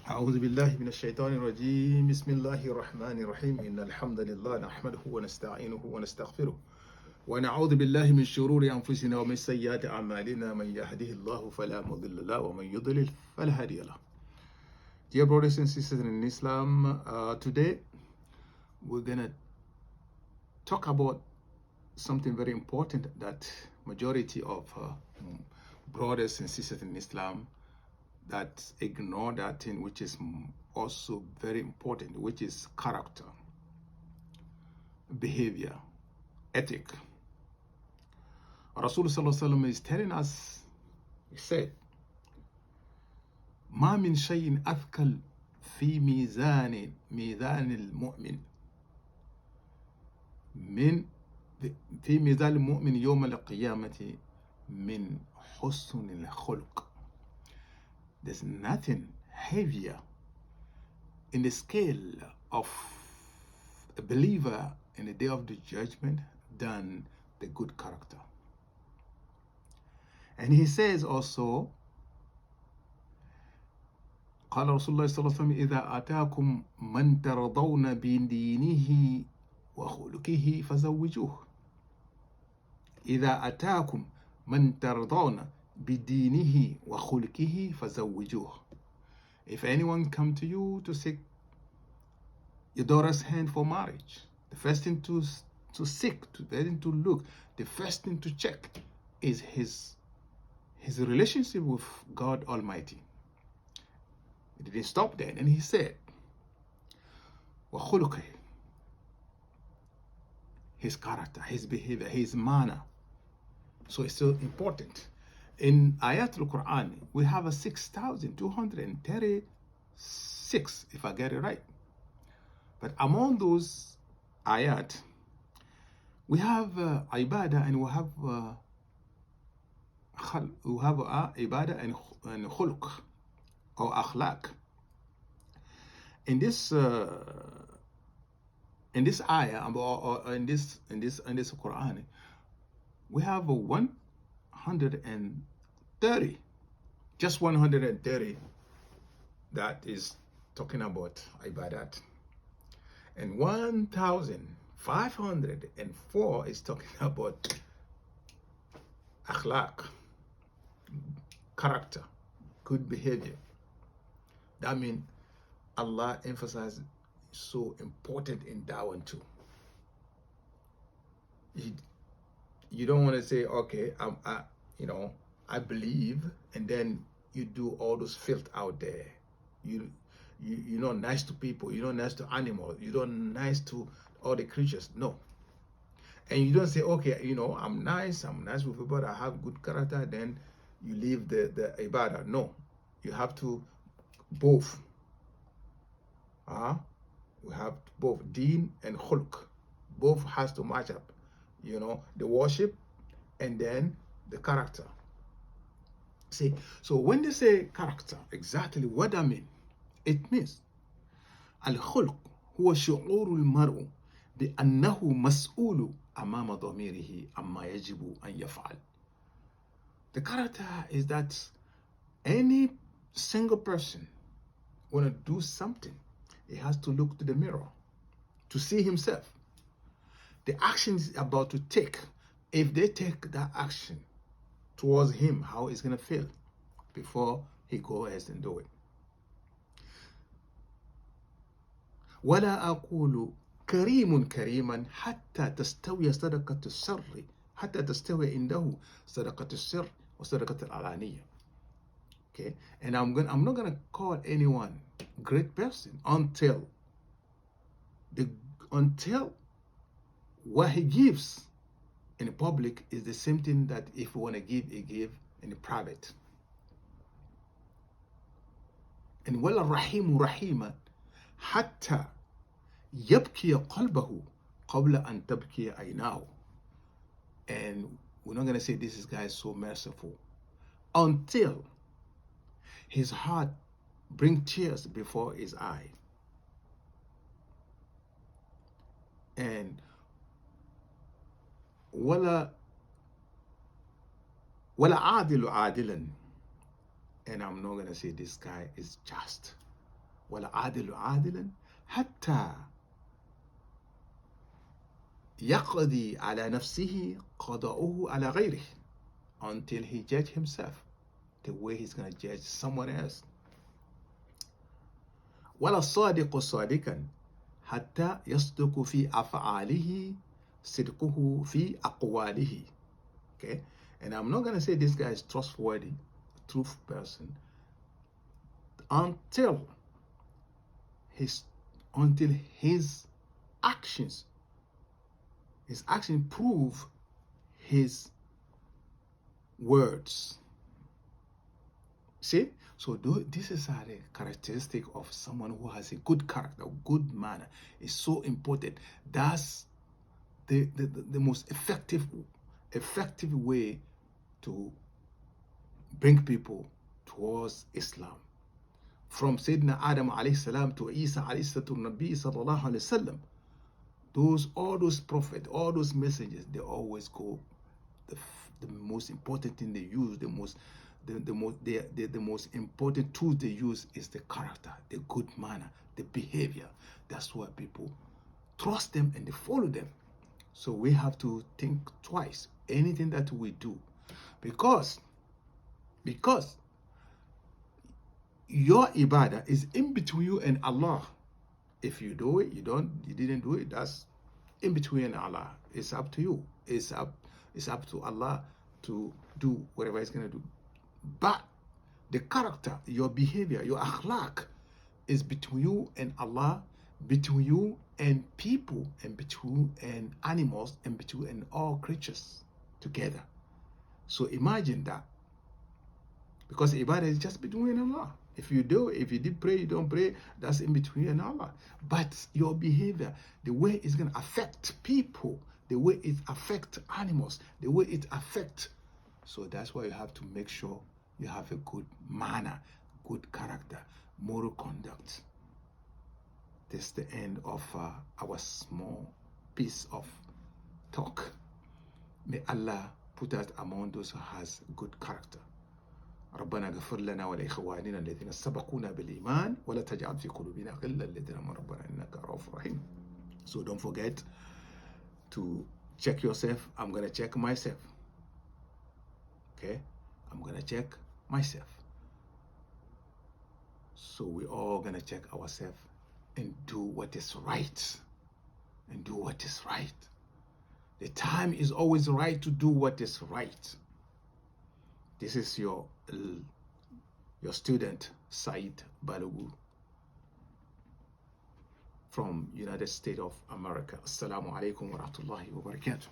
أعوذ بالله من الشيطان الرجيم بسم الله الرحمن الرحيم إن الحمد لله نحمده ونستعينه ونستغفره ونعوذ بالله من شرور أنفسنا ومن سيئات أعمالنا من يهده الله فلا مضل له ومن يضلل فلا هادي له. Dear brothers and sisters in Islam, today we're gonna talk about something very important that majority of brothers and sisters in Islam that ignore that thing which is also very important, which is character, behavior, ethic. Rasul sallallahu alaihi wasallam is telling us, he said, ما من شيء أثقل في ميزان المؤمن من في ميزان المؤمن يوم القيامة من حسن الخلق. There's nothing heavier in the scale of a believer in the day of the judgment than the good character. And he says also, قال رسول الله صلى الله عليه وسلم إذا أتاكم من ترضون بدينه وخلقه فزوجوه. إذا أتاكم من ترضون بدينه وخلقه فزوجوه. If anyone come to you to seek your daughter's hand for marriage, the first thing to seek, the first thing to look, the first thing to check is his relationship with God Almighty. He didn't stop there, and he said, وَخُلُقِهِ, his character, his behavior, his manner. So it's so important. In Ayat al-Quran, we have a 6,236, if I get it right. But among those ayat, we have ibadah and we have ibadah and khulq or akhlaq. In this ayah or in this Quran, we have 130, just 130 that is talking about ibadat, and 1,504 is talking about akhlaq, character, good behavior. That means Allah emphasizes so important in that one too. You don't want to say, okay, I believe, and then you do all those filth out there. You're not nice to people. You're not nice to animals. You're not nice to all the creatures. No. And you don't say, okay, I'm nice with people, I have good character, then you leave the ibadah. No. You have to both. We have both deen and khulq. Both has to match up. The worship and then the character. See, so when they say character, exactly what that means? It means الخلق هو شعور المرء بأنه مسؤول أمام ضميره عما يجب أن يفعل. The character is that any single person want to do something, he has to look to the mirror to see himself. The action is about to take. If they take that action towards him, how he's going to feel before he goes ahead and do it. ولا أقول كريم كريما حتى تستوي صدقة السر حتى تستوي عنده صدقة السر وصدقة العلانية. Okay, and I'm not gonna call anyone great person until what he gives in the public is the same thing that if we want to give, he give in the private. And ولا الرحيم رحيما حتى يبكي قلبه قبل أن تبكي عيناه. And we're not going to say this guy is so merciful until his heart brings tears before his eye. And ولا عادل عادلا. And I'm not going to say this guy is just. والعادل عادلا حتى يقضي على نفسه قضاؤه على غيره, until he judge himself the way he's going to judge someone else. ولا الصادق صادقا حتى يصدق في أفعاله صدقه في أقواله. Okay, and I'm not going to say this guy is trustworthy, truth person, until his actions prove his words. See, so this is a characteristic of someone who has a good character, good manner. It's so important. That's the most effective way to bring people towards Islam. From Sayyidina Adam alayhi salam to Isa alayhi salam to Nabi sallallahu alayhi wasallam, all those prophets, all those messengers, they always go, the most important thing they use, the most important tool they use is the character, the good manner, the behavior. That's why people trust them and they follow them. So we have to think twice anything that we do, because your ibadah is in between you and Allah. If you do it, you didn't do it, that's in between Allah. It's up to you. It's up to Allah to do whatever He's going to do. But the character, your behavior, your akhlaq is between you and Allah, between you and people, and between and animals, and between and all creatures together. So imagine that. Because ibadah is just between Allah. If you did pray, you don't pray, that's in between and Allah. But your behavior, the way it's going to affect people, the way it affects animals, the way it affects. So that's why you have to make sure you have a good manner, good character, moral conduct. This is the end of our small piece of talk. May Allah put us among those who has good character. ربنا اغفر لنا ولإخواننا الذين سبقونا بالإيمان ولا تجعل في قلوبنا غلا للذين آمنوا ربنا إنك رؤوف رحيم. So don't forget to check yourself. I'm going to check myself. Okay? I'm going to check myself. So we're all going to check ourselves and do what is right. And do what is right. The time is always right to do what is right. This is your student, Said Balogu, from United States of America. Assalamu alaikum wa rahmatullahi wa barakatuh.